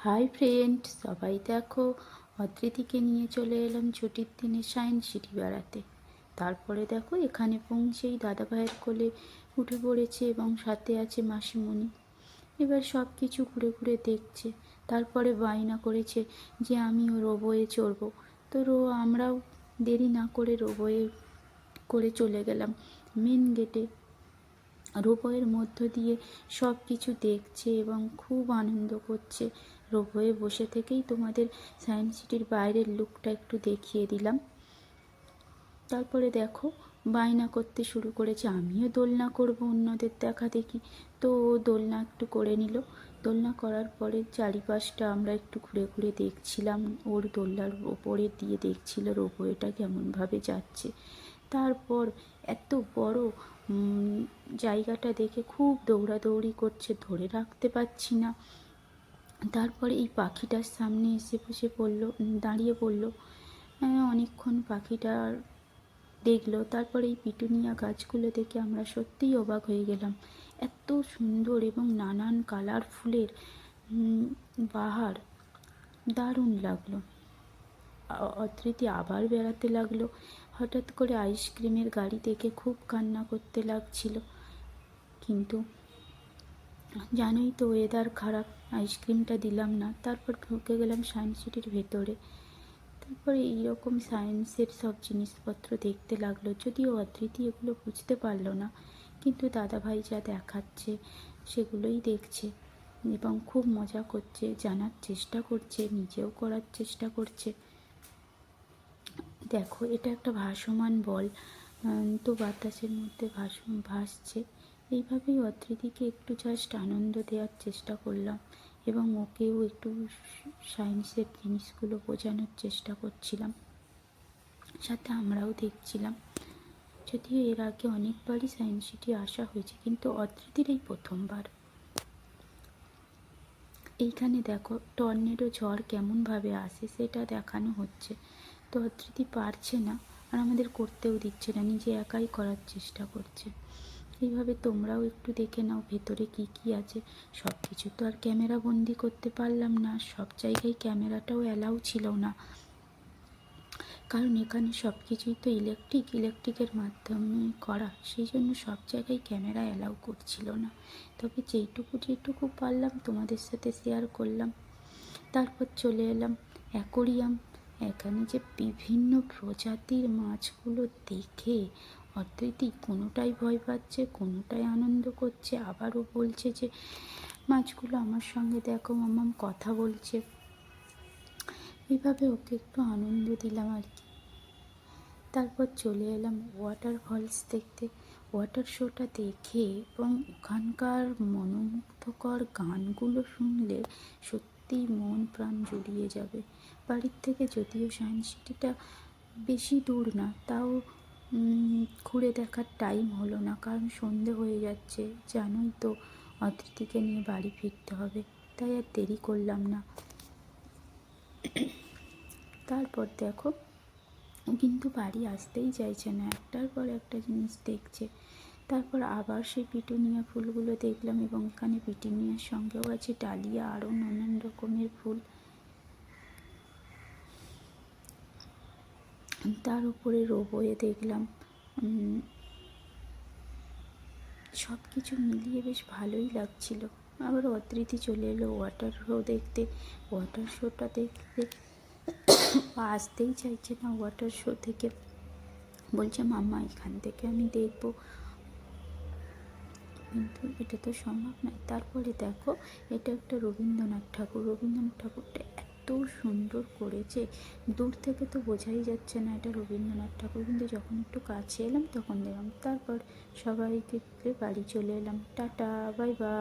Hi friend, সবাই দেখো অদ্রিতিকে নিয়ে চলে এলাম ছুটির দিনে সায়েন্স সিটি বেড়াতে। তারপরে দেখো এখানে পৌঁছেই দাদাভাইয়ের কোলে উঠে পড়েছে এবং সাথে আছে মাসিমণি। এবার সব কিছু ঘুরে ঘুরে দেখছে। তারপরে বায়না করেছে যে আমিও রোবয়ে চড়বো। তো আমরাও দেরি না করে রোবয়ে করে চলে গেলাম মেন গেটে। রোবয়ের মধ্য দিয়ে সব কিছু দেখছে এবং খুব আনন্দ করছে। রোবয়ে বসে থেকেই তোমাদের সায়েন্স সিটির বাইরের লুকটা একটু দেখিয়ে দিলাম। তারপরে দেখো বায়না করতে শুরু করেছে আমিও দোলনা করব অন্যদের দেখা দেখি। তো ও দোলনা একটু করে নিল। দোলনা করার পরে চারিপাশটা আমরা একটু ঘুরে ঘুরে দেখছিলাম। ওর দোলনার ওপরে দিয়ে দেখছিল রোবয়েটা কেমনভাবে যাচ্ছে। তারপর এত বড় জায়গাটা দেখে খুব দৌড়াদৌড়ি করছে, ধরে রাখতে পারছি না। তারপরে এই পাখিটার সামনে এসে বসে পড়লো, দাঁড়িয়ে পড়লো। অনেকক্ষণ পাখিটার দেখলো। তারপরে এই পিটুনিয়া গাছগুলো দেখে আমরা সত্যিই অবাক হয়ে গেলাম। এত সুন্দর এবং নানান কালারফুলের বাহার, দারুণ লাগলো। অদ্রিতি আবার বেড়াতে লাগলো। হঠাৎ করে আইসক্রিমের গাড়ি দেখে খুব কান্না করতে লাগছিল। কিন্তু জানোই তো ওয়েদার খারাপ, আইসক্রিমটা দিলাম না। তারপর ঢুকে গেলাম সায়েন্স সিটির ভেতরে। তারপরে এইরকম সায়েন্সের সব জিনিসপত্র দেখতে লাগলো। যদিও অদ্রিতি এগুলো বুঝতে পারলো না, কিন্তু দাদাভাই যা দেখাচ্ছে সেগুলোই দেখছে এবং খুব মজা করছে, জানার চেষ্টা করছে, নিজেও করার চেষ্টা করছে। দেখো এটা একটা ভাসমান বল, তো বাতাসের মধ্যে ভাসছে। এইভাবেই অদ্রিতিকে একটু জাস্ট আনন্দ দেওয়ার চেষ্টা করলাম এবং ওকেও একটু সায়েন্সের জিনিসগুলো বোঝানোর চেষ্টা করছিলাম। সাথে আমরাও দেখছিলাম। যদিও এর আগে অনেকবারই সায়েন্স সিটি আসা হয়েছে, কিন্তু অদ্রিতির এই প্রথমবার। এইখানে দেখো টর্নেডো ঝড় কেমনভাবে আসে সেটা দেখানো হচ্ছে। তো অদ্রিতি পারছে না আর আমাদের করতেও দিচ্ছে না, নিজে একাই করার চেষ্টা করছে। এইভাবে তোমরাও একটু দেখে নাও ভেতরে কি কি আছে। সব কিছু তো আর ক্যামেরা বন্দি করতে পারলাম না, সব জায়গায় ক্যামেরাটাও অ্যালাউ ছিল না, কারণ এখানে সব কিছুই তো ইলেকট্রিকের মাধ্যমে করা, সেই জন্য সব জায়গায় ক্যামেরা অ্যালাউ করছিল না। তবে যেটুকু পারলাম তোমাদের সাথে শেয়ার করলাম। তারপর চলে এলাম অ্যাকোরিয়াম। এখানে যে বিভিন্ন প্রজাতির মাছগুলো দেখে অদ্রিতি কোনোটাই ভয় পাচ্ছে, কোনোটাই আনন্দ করছে। আবারও বলছে যে মাছগুলো আমার সঙ্গে দেখো মাম্মাম কথা বলছে। এইভাবে ওকে একটু আনন্দ দিলাম আর কি। তারপর চলে এলাম ওয়াটার ফলস দেখতে। ওয়াটার শোটা দেখে এবং ওখানকার মনোমুগ্ধকর গানগুলো শুনলে সত্যিই মন প্রাণ জুড়িয়ে যাবে। বাড়ির থেকে যদিও সায়েন্স সিটিটা বেশি দূর না, তাও ঘুরে দেখার টাইম হলো না, কারণ সন্ধে হয়ে যাচ্ছে। জানোই তো অতিথিকে নিয়ে বাড়ি ফিরতে হবে, তাই আর দেরি করলাম না। তারপর দেখো কিন্তু বাড়ি আসতেই চাইছে না, একটার পর একটা জিনিস দেখছে। তারপর আবার সেই পিটুনিয়া ফুলগুলো দেখলাম এবং এখানে পিটুনিয়ার সঙ্গেও আছে ডালিয়া, আরও নানান রকমের ফুল। তার উপরে রোবয়ে দেখলাম। সব কিছু মিলিয়ে বেশ ভালোই লাগছিল। আবার অদ্রিতি চলে এলো ওয়াটার শো দেখতে। ওয়াটার শোটা দেখতে আসতেই চাইছে না ওয়াটার শো থেকে, বলছে মাম্মা এখান থেকে আমি দেখব, কিন্তু এটা তো সম্ভব নয়। তারপরে দেখো এটা একটা রবীন্দ্রনাথ ঠাকুরটা এত সুন্দর করেছে, দূর থেকে তো বোঝাই যাচ্ছে না এটা রবীন্দ্রনাথ ঠাকুর, কিন্তু যখন একটু কাছে এলাম তখন দেখলাম। তারপর সবাইকে বাড়ি চলে এলাম। Tata, bye bye.